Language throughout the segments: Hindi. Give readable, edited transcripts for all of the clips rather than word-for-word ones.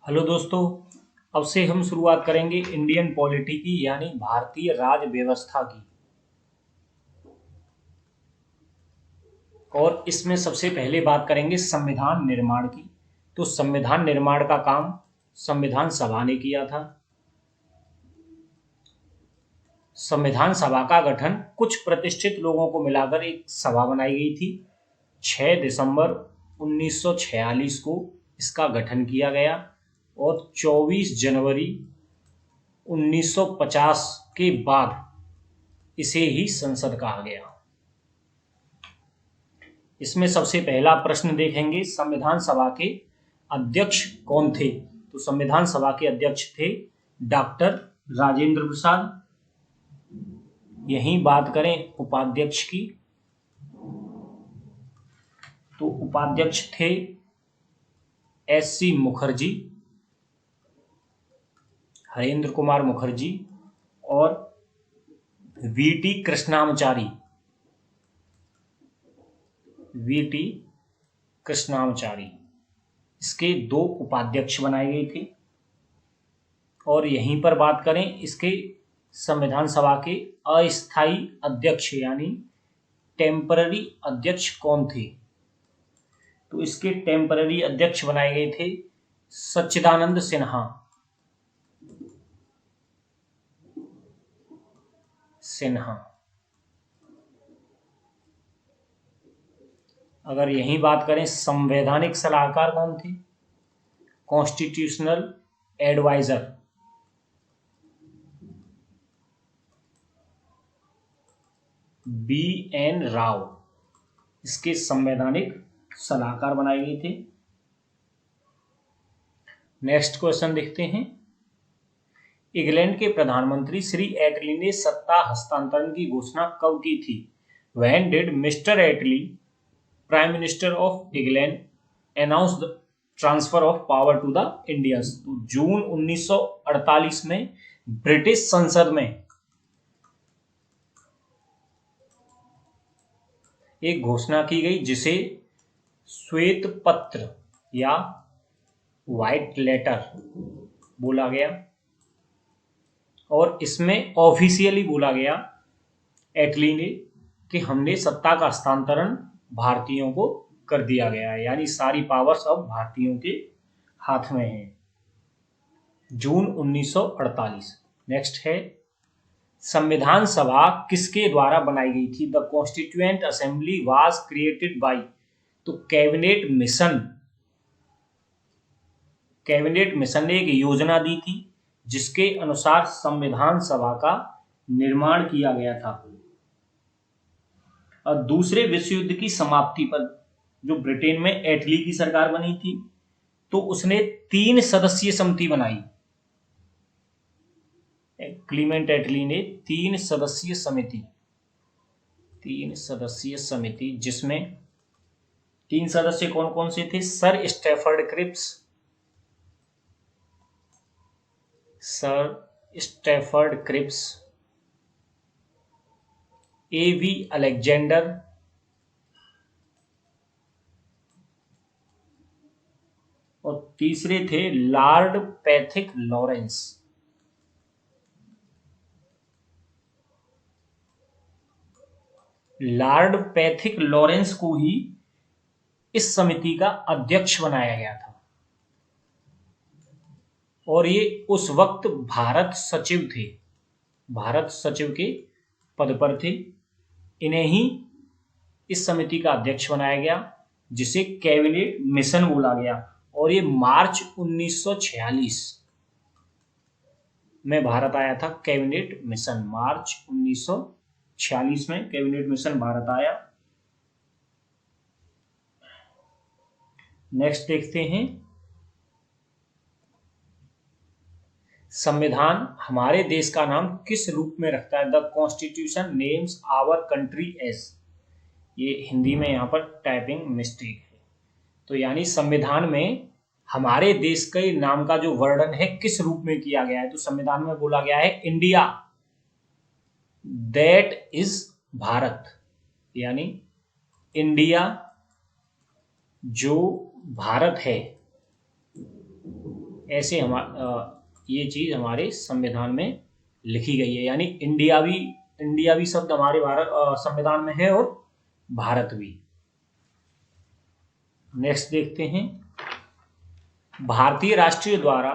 हेलो दोस्तों। अब से हम शुरुआत करेंगे इंडियन पॉलिटी की यानी भारतीय राज व्यवस्था की। और इसमें सबसे पहले बात करेंगे संविधान निर्माण की। तो संविधान निर्माण का काम संविधान सभा ने किया था। संविधान सभा का गठन कुछ प्रतिष्ठित लोगों को मिलाकर एक सभा बनाई गई थी। 6 दिसंबर 1946 को इसका गठन किया गया और 24 जनवरी 1950 के बाद इसे ही संसद कहा गया। इसमें सबसे पहला प्रश्न देखेंगे, संविधान सभा के अध्यक्ष कौन थे। तो संविधान सभा के अध्यक्ष थे डॉक्टर राजेंद्र प्रसाद। यहीं बात करें उपाध्यक्ष की, तो उपाध्यक्ष थे एस.सी. मुखर्जी, हरेंद्र कुमार मुखर्जी और वी.टी. कृष्णामाचारी। इसके 2 उपाध्यक्ष बनाए गए थे। और यहीं पर बात करें इसके संविधान सभा के अस्थायी अध्यक्ष यानी टेम्पररी अध्यक्ष कौन थे। तो इसके टेम्पररी अध्यक्ष बनाए गए थे सच्चिदानंद सिन्हा। अगर यहीं बात करें संवैधानिक सलाहकार कौन थे, कॉन्स्टिट्यूशनल एडवाइजर B.N. राव इसके संवैधानिक सलाहकार बनाए गए थे। नेक्स्ट क्वेश्चन देखते हैं, इंग्लैंड के प्रधानमंत्री श्री एटली ने सत्ता हस्तांतरण की घोषणा कब की थी। When did Mr. Attlee, Prime Minister of England, announce the transfer of power to the Indians? तो जून 1948 में ब्रिटिश संसद में एक घोषणा की गई जिसे श्वेत पत्र या व्हाइट लेटर बोला गया और इसमें ऑफिशियली बोला गया एटली ने कि हमने सत्ता का हस्तांतरण भारतीयों को कर दिया गया है, यानी सारी पावर्स अब भारतीयों के हाथ में है। जून 1948। नेक्स्ट है, संविधान सभा किसके द्वारा बनाई गई थी। The constituent assembly was created by. तो कैबिनेट मिशन ने एक योजना दी थी जिसके अनुसार संविधान सभा का निर्माण किया गया था। और दूसरे विश्व युद्ध की समाप्ति पर जो ब्रिटेन में एटली की सरकार बनी थी तो उसने 3 सदस्यीय समिति बनाई। क्लीमेंट एटली ने 3 सदस्यीय समिति जिसमें 3 सदस्य कौन कौन से थे, sir Stafford Cripps, A.V. Alexander और तीसरे थे Lord Pethick Lawrence. Lord Pethick Lawrence को ही इस समिति का अध्यक्ष बनाया गया था और ये उस वक्त भारत सचिव के पद पर थे। इन्हें ही इस समिति का अध्यक्ष बनाया गया जिसे कैबिनेट मिशन बोला गया और ये मार्च 1946 में भारत आया था। कैबिनेट मिशन मार्च 1946 में कैबिनेट मिशन भारत आया। नेक्स्ट देखते हैं, संविधान हमारे देश का नाम किस रूप में रखता है। The constitution names our country as. ये हिंदी में यहाँ पर टाइपिंग मिस्टेक है। तो यानी संविधान में हमारे देश के नाम का जो वर्णन है किस रूप में किया गया है। तो संविधान में बोला गया है इंडिया, दैट इज भारत, यानी इंडिया जो भारत है ऐसे ये चीज हमारे संविधान में लिखी गई है, यानी इंडिया भी शब्द हमारे भारत संविधान में है और भारत भी। नेक्स्ट देखते हैं, भारतीय राष्ट्रीय द्वारा,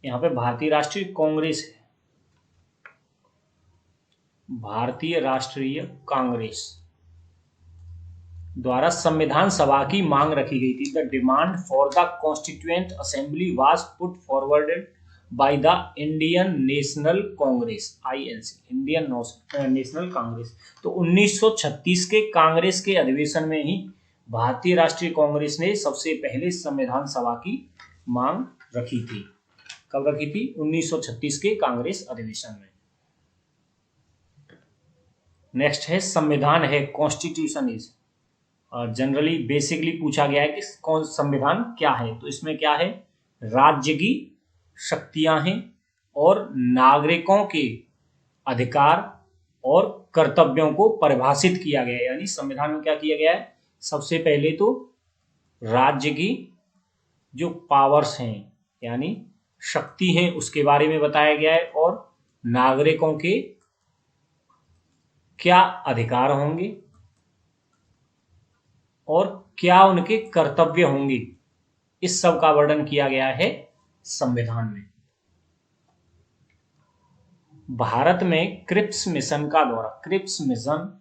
यहाँ पे भारतीय राष्ट्रीय कांग्रेस है, भारतीय राष्ट्रीय कांग्रेस द्वारा संविधान सभा की मांग रखी गई थी। The demand for the constituent assembly was put forwarded by the Indian national Congress INC, Indian national Congress. तो 1936 के कांग्रेस के अधिवेशन में ही भारतीय राष्ट्रीय कांग्रेस ने सबसे पहले संविधान सभा की मांग रखी थी। कब रखी थी? 1936 के कांग्रेस अधिवेशन में। नेक्स्ट है संविधान है, कॉन्स्टिट्यूशन इज। जनरली बेसिकली पूछा गया है कि कौन संविधान क्या है, तो इसमें क्या है? राज्य की शक्तियां हैं और नागरिकों के अधिकार और कर्तव्यों को परिभाषित किया गया है। यानी संविधान में क्या किया गया है? सबसे पहले तो राज्य की जो पावर्स हैं यानी शक्ति है उसके बारे में बताया गया है, और नागरिकों के क्या अधिकार होंगे और क्या उनके कर्तव्य होंगे, इस सब का वर्णन किया गया है संविधान में। भारत में क्रिप्स मिशन का दौरा, Cripps mission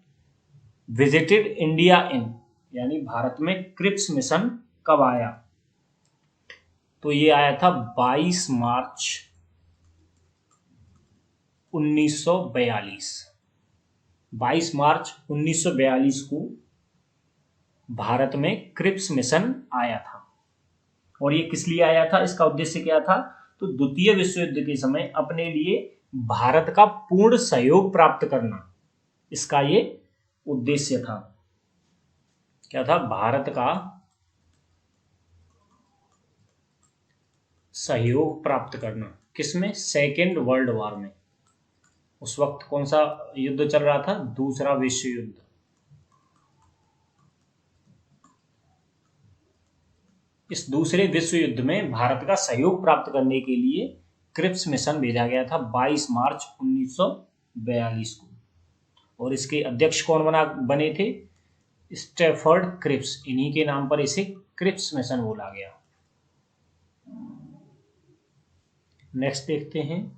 visited India in, यानी भारत में क्रिप्स मिशन कब आया? तो ये आया था 22 मार्च 1942। 22 मार्च 1942 को भारत में क्रिप्स मिशन आया था। और ये किस लिए आया था? इसका उद्देश्य क्या था? तो द्वितीय विश्व युद्ध के समय अपने लिए भारत का पूर्ण सहयोग प्राप्त करना, इसका ये उद्देश्य था। क्या था? भारत का सहयोग प्राप्त करना। किसमें? सेकेंड वर्ल्ड वॉर में। उस वक्त कौन सा युद्ध चल रहा था? दूसरा विश्व युद्ध। इस दूसरे विश्व युद्ध में भारत का सहयोग प्राप्त करने के लिए क्रिप्स मिशन भेजा गया था 22 मार्च 1942 को। और इसके अध्यक्ष कौन बने थे? Stafford Cripps. इन्हीं के नाम पर इसे क्रिप्स मिशन बोला गया। नेक्स्ट देखते हैं,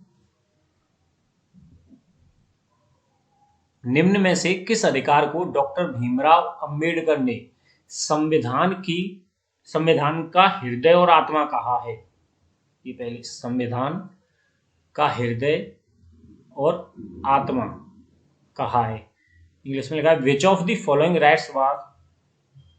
निम्न में से किस अधिकार को डॉक्टर भीमराव अंबेडकर ने संविधान का हृदय और आत्मा कहा है? ये पहले, संविधान का हृदय और आत्मा कहा है। इंग्लिश में लिखा है, which of the following rights was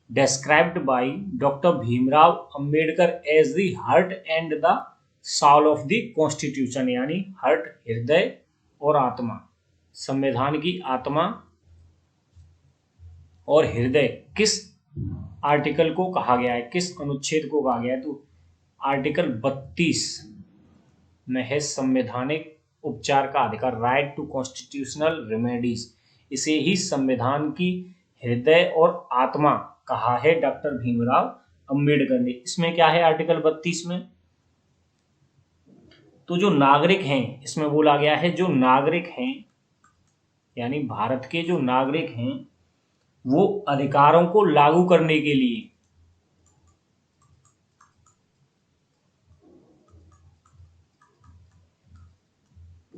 described by doctor Bhimrao Ambedkar as the heart and the soul of the constitution. यानी हार्ट, हृदय और आत्मा, संविधान की आत्मा और हृदय किस आर्टिकल को कहा गया है, किस अनुच्छेद को कहा गया है? तो आर्टिकल 32 में है संवैधानिक उपचार का अधिकार, राइट टू कॉन्स्टिट्यूशनल रेमेडीज। इसे ही संविधान की हृदय और आत्मा कहा है डॉक्टर भीमराव अंबेडकर ने। इसमें क्या है आर्टिकल 32 में? तो जो नागरिक हैं, इसमें बोला गया है जो नागरिक हैं यानी भारत के जो नागरिक हैं वो अधिकारों को लागू करने के लिए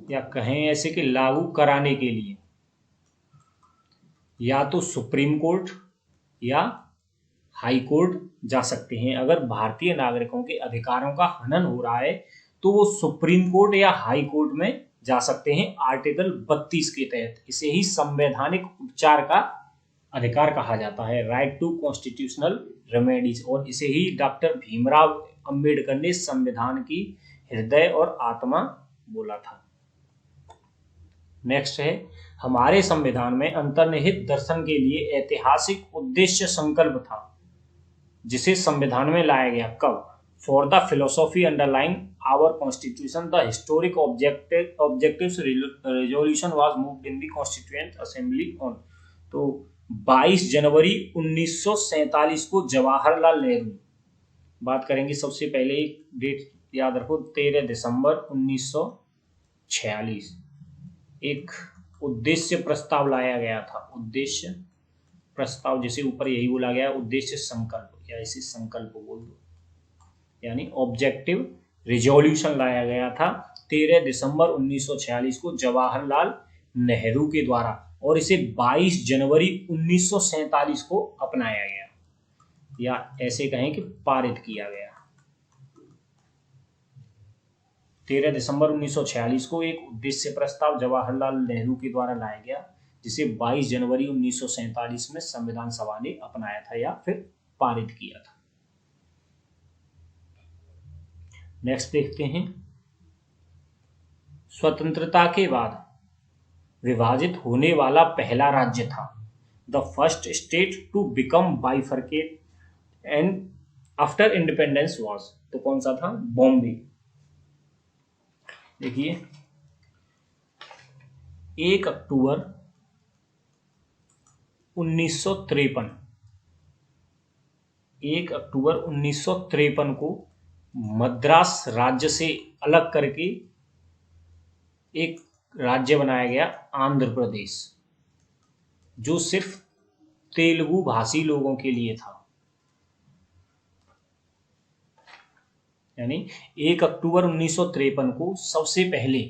या कहें ऐसे कि लागू कराने के लिए या तो सुप्रीम कोर्ट या हाई कोर्ट जा सकते हैं। अगर भारतीय नागरिकों के अधिकारों का हनन हो रहा है तो वो सुप्रीम कोर्ट या हाई कोर्ट में जा सकते हैं आर्टिकल 32 के तहत। इसे ही संवैधानिक उपचार का अधिकार कहा जाता है, राइट टू कॉन्स्टिट्यूशनल रेमेडीज। और इसे ही डॉक्टर भीमराव अंबेडकर ने संविधान की हृदय और आत्मा बोला था। नेक्स्ट है, हमारे संविधान में अंतर्निहित दर्शन के लिए ऐतिहासिक उद्देश्य संकल्प था जिसे संविधान में लाया गया। कब? For the philosophy underlying our constitution the historic objectives resolution was moved in the constituent assembly on. तो 22 जनवरी 1947 को जवाहरलाल नेहरू, बात करेंगे सबसे पहले डेट याद रखो 13 दिसंबर 1946 एक उद्देश्य प्रस्ताव लाया गया था। उद्देश्य प्रस्ताव, जैसे ऊपर यही बोला गया, उद्देश्य संकल्प या इसे संकल्प बोल दो, यानी ऑब्जेक्टिव रिजोल्यूशन लाया गया था 13 दिसंबर 1946 को जवाहरलाल नेहरू के द्वारा, और इसे 22 जनवरी 1947 को अपनाया गया, या ऐसे कहें कि पारित किया गया। 13 दिसंबर 1946 को एक उद्देश्य प्रस्ताव जवाहरलाल नेहरू के द्वारा लाया गया, जिसे 22 जनवरी 1947 में संविधान सभा ने अपनाया था या फिर पारित किया था। नेक्स्ट देखते हैं, स्वतंत्रता के बाद विभाजित होने वाला पहला राज्य था। The first state to become bifurcate and after independence was, तो कौन सा था? बॉम्बे। देखिए 1 अक्टूबर 1953, 1 अक्टूबर 1953 को मद्रास राज्य से अलग करके एक राज्य बनाया गया आंध्र प्रदेश, जो सिर्फ तेलुगु भाषी लोगों के लिए था। यानी 1 अक्टूबर 1953 को सबसे पहले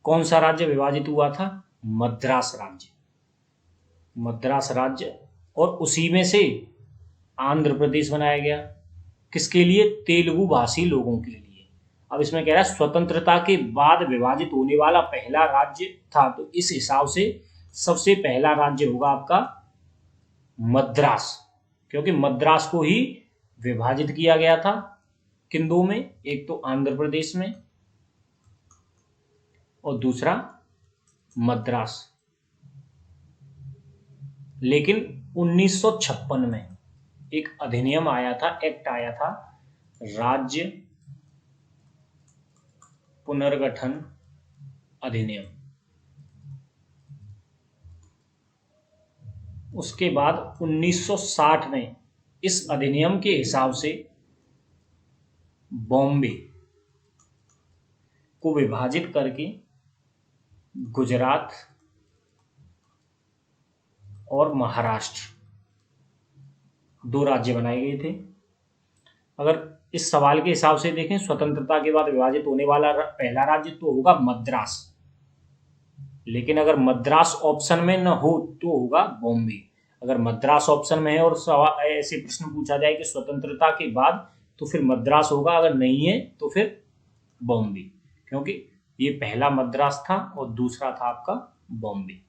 कौन सा राज्य विभाजित हुआ था? मद्रास राज्य। मद्रास राज्य, और उसी में से आंध्र प्रदेश बनाया गया। किसके लिए? तेलुगु भाषी लोगों के लिए। अब इसमें कह रहा है स्वतंत्रता के बाद विभाजित होने वाला पहला राज्य था, तो इस हिसाब से सबसे पहला राज्य होगा आपका मद्रास, क्योंकि मद्रास को ही विभाजित किया गया था किन दो में? एक तो आंध्र प्रदेश में और दूसरा मद्रास। लेकिन 1956 में एक अधिनियम आया था, एक्ट आया था, राज्य पुनर्गठन अधिनियम। उसके बाद 1960 में इस अधिनियम के हिसाब से बॉम्बे को विभाजित करके गुजरात और महाराष्ट्र 2 राज्य बनाए गए थे। अगर इस सवाल के हिसाब से देखें, स्वतंत्रता के बाद विभाजित होने वाला पहला राज्य तो होगा मद्रास, लेकिन अगर मद्रास ऑप्शन में न हो तो होगा बॉम्बे। अगर मद्रास ऑप्शन में है और सवाल ऐसे प्रश्न पूछा जाए कि स्वतंत्रता के बाद, तो फिर मद्रास होगा, अगर नहीं है तो फिर बॉम्बे, क्योंकि ये पहला मद्रास था और दूसरा था आपका बॉम्बे।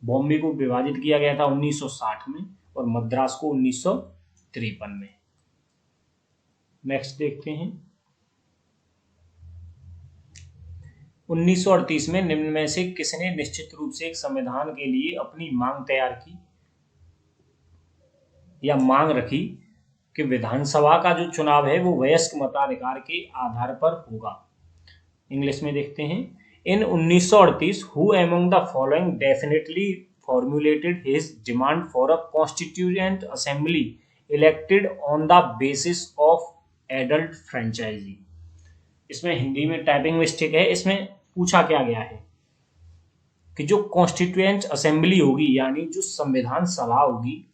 बॉम्बे को विभाजित किया गया था 1960 में और मद्रास को 1953 में। नेक्स्ट देखते हैं, 1938 में निम्न में से किसने निश्चित रूप से एक संविधान के लिए अपनी मांग तैयार की या मांग रखी कि विधानसभा का जो चुनाव है वो वयस्क मताधिकार के आधार पर होगा? इंग्लिश में देखते हैं, इन 1938 who among the following definitely formulated his demand for a constituent assembly elected on the basis of adult franchisee। इसमें हिंदी में टाइपिंग मिस्टेक है। इसमें पूछा क्या गया है कि जो कॉन्स्टिट्यूएंट असेंबली होगी, यानी जो संविधान सभा होगी,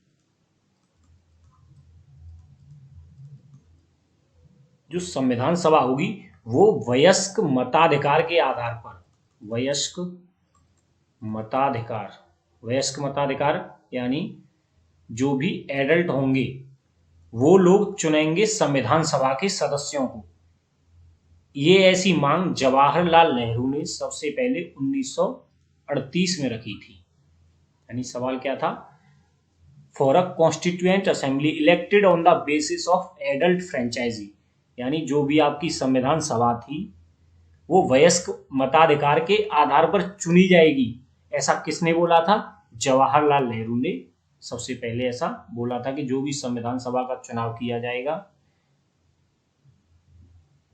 जो संविधान सभा होगी वो वयस्क मताधिकार के आधार पर, वयस्क मताधिकार यानी जो भी एडल्ट होंगे वो लोग चुनेंगे संविधान सभा के सदस्यों को। ये ऐसी मांग जवाहरलाल नेहरू ने सबसे पहले 1938 में रखी थी। यानी सवाल क्या था? For a constituent assembly elected on the basis of adult franchise, यानी जो भी आपकी संविधान सभा थी वो वयस्क मताधिकार के आधार पर चुनी जाएगी। ऐसा किसने बोला था? जवाहरलाल नेहरू ने सबसे पहले ऐसा बोला था कि जो भी संविधान सभा का चुनाव किया जाएगा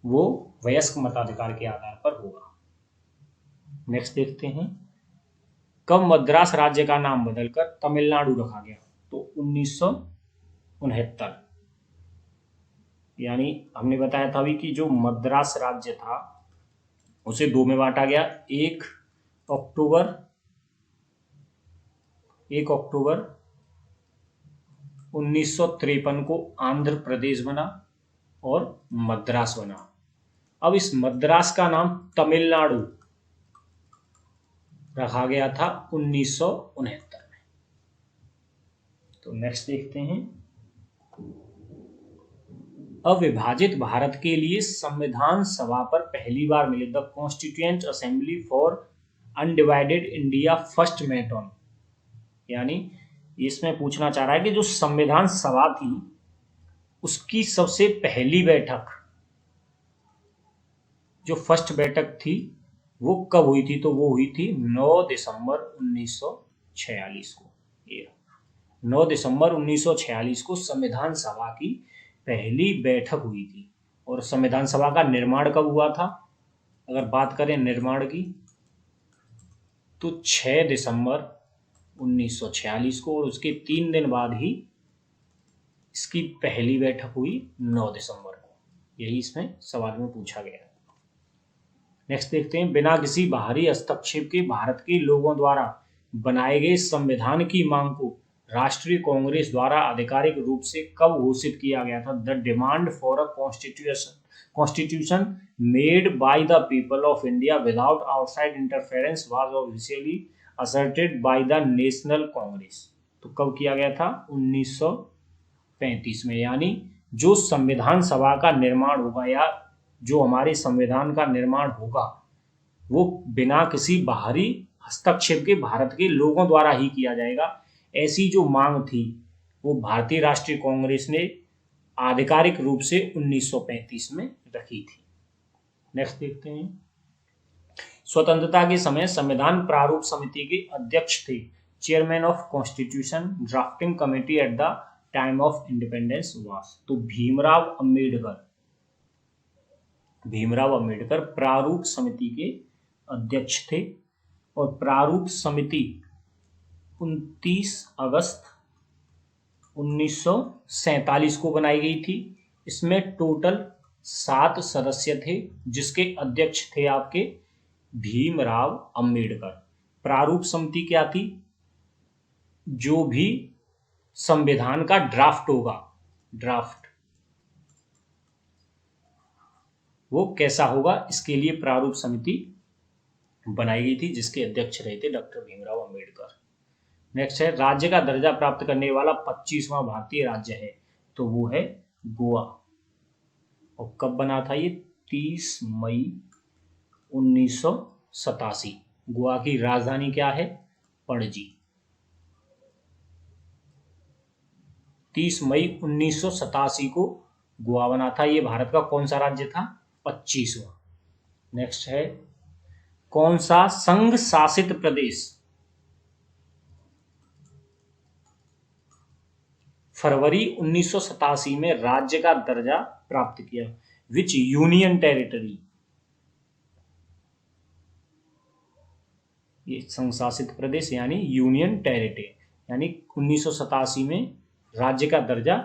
वो वयस्क मताधिकार के आधार पर होगा। नेक्स्ट देखते हैं, कब मद्रास राज्य का नाम बदलकर तमिलनाडु रखा गया? तो 1969। यानी हमने बताया था अभी कि जो मद्रास राज्य था उसे दो में बांटा गया। 1 अक्टूबर 1953 को आंध्र प्रदेश बना और मद्रास बना। अब इस मद्रास का नाम तमिलनाडु रखा गया था 1969 में। तो नेक्स्ट देखते हैं, अविभाजित भारत के लिए संविधान सभा पर पहली बार मिले। The constituent assembly for undivided India first met on, यानी इसमें पूछना चाह रहा है कि जो संविधान सभा थी उसकी सबसे पहली बैठक, जो फर्स्ट बैठक थी वो कब हुई थी, तो वो हुई थी 9 दिसंबर 1946 को। ये 9 दिसंबर 1946 को संविधान सभा की पहली बैठक हुई थी। और संविधान सभा का निर्माण कब हुआ था, अगर बात करें निर्माण की, तो 6 दिसंबर 1946 को, और उसके 3 दिन बाद ही इसकी पहली बैठक हुई 9 दिसंबर को। यही इसमें सवाल में पूछा गया है। नेक्स्ट देखते हैं, बिना किसी बाहरी हस्तक्षेप के भारत के लोगों द्वारा बनाए गए संविधान की मांग को राष्ट्रीय कांग्रेस द्वारा आधिकारिक रूप से कब घोषित किया गया था। The demand for a constitution made by the people of India without outside interference was officially asserted by the national Congress. तो कब किया गया था, 1935 में। यानी जो संविधान सभा का निर्माण होगा या जो हमारे संविधान का निर्माण होगा वो बिना किसी बाहरी हस्तक्षेप के भारत के लोगों द्वारा ही किया जाएगा। ऐसी जो मांग थी वो भारतीय राष्ट्रीय कांग्रेस ने आधिकारिक रूप से 1935 में रखी थी। नेक्स्ट देखते हैं, स्वतंत्रता के समय संविधान प्रारूप समिति के अध्यक्ष थे। Chairman of constitution drafting committee at the time of independence was. तो भीमराव अंबेडकर प्रारूप समिति के अध्यक्ष थे। और प्रारूप समिति 29 अगस्त 1947 को बनाई गई थी। इसमें टोटल 7 सदस्य थे, जिसके अध्यक्ष थे आपके भीमराव अंबेडकर। प्रारूप समिति क्या थी, जो भी संविधान का ड्राफ्ट होगा, ड्राफ्ट वो कैसा होगा, इसके लिए प्रारूप समिति बनाई गई थी, जिसके अध्यक्ष रहे थे डॉक्टर भीमराव अंबेडकर। नेक्स्ट है, राज्य का दर्जा प्राप्त करने वाला 25वां भारतीय राज्य है, तो वो है गोवा। और कब बना था ये, 30 मई 1987। गोवा की राजधानी क्या है, पणजी। 30 मई 1987 को गोवा बना था। ये भारत का कौन सा राज्य था, 25वां। नेक्स्ट है, कौन सा संघ शासित प्रदेश फरवरी 1987 में राज्य का दर्जा प्राप्त किया। विच यूनियन टेरिटरी, ये संघ शासित प्रदेश यानी यूनियन टेरिटरी, यानी 1987 में राज्य का दर्जा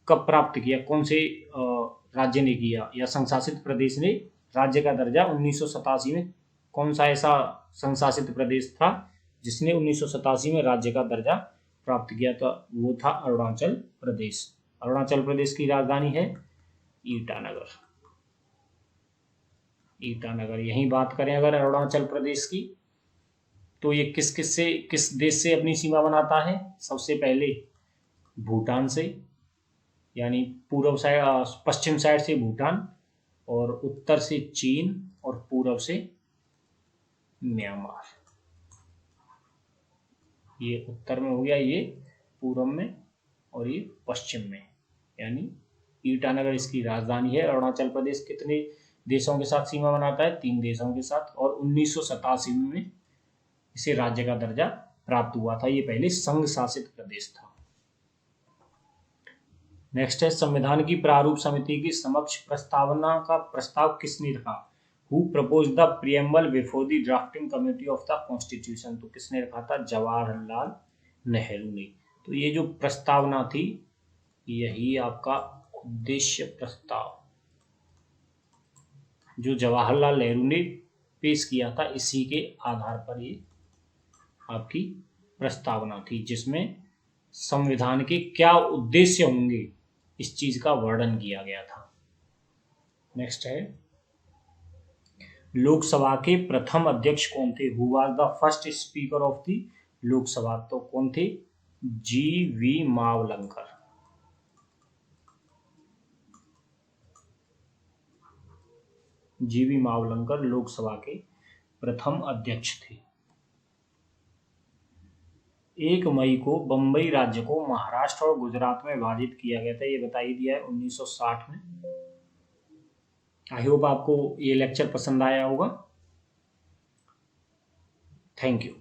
कब प्राप्त किया, कौन से राज्य ने किया, या संघ शासित प्रदेश ने राज्य का दर्जा 1987 में, कौन सा ऐसा संघ शासित प्रदेश था जिसने 1987 में राज्य का दर्जा प्राप्त किया था, वो था अरुणाचल प्रदेश। अरुणाचल प्रदेश की राजधानी है ईटानगर। यहीं बात करें अगर अरुणाचल प्रदेश की, तो ये किस देश से अपनी सीमा बनाता है, सबसे पहले भूटान से, यानी पूर्व साइड पश्चिम साइड से भूटान, और उत्तर से चीन, और पूर्व से म्यांमार। ये उत्तर में हो गया, ये पूर्व में, और ये पश्चिम में, यानी ईटानगर इसकी राजधानी है। अरुणाचल प्रदेश कितने देशों के साथ सीमा बनाता है, 3 देशों के साथ, और 1987 में इसे राज्य का दर्जा प्राप्त हुआ था। ये पहले संघ शासित प्रदेश था। नेक्स्ट है, संविधान की प्रारूप समिति की समक्ष प्रस्तावना का प्रस्ताव किसने रखा। Who propose the preamble before the drafting committee of the constitution. तो किसने रखा था, जवाहरलाल नेहरू ने। तो ये जो प्रस्तावना थी, यही आपका उद्देश्य प्रस्ताव जो जवाहरलाल नेहरू ने पेश किया था, इसी के आधार पर ये आपकी प्रस्तावना थी, जिसमें संविधान के क्या उद्देश्य होंगे इस चीज का वर्णन किया गया था। नेक्स्ट है, लोकसभा के प्रथम अध्यक्ष कौन थे? Who was the first speaker of the Lok Sabha? तो कौन थे? जी.वी. मावलंकर। जी.वी. मावलंकर लोकसभा के प्रथम अध्यक्ष थे। 1 मई को बंबई राज्य को महाराष्ट्र और गुजरात में विभाजित किया गया था, ये बता ही दिया है 1960 में। आई होप आपको ये लेक्चर पसंद आया होगा। Thank you.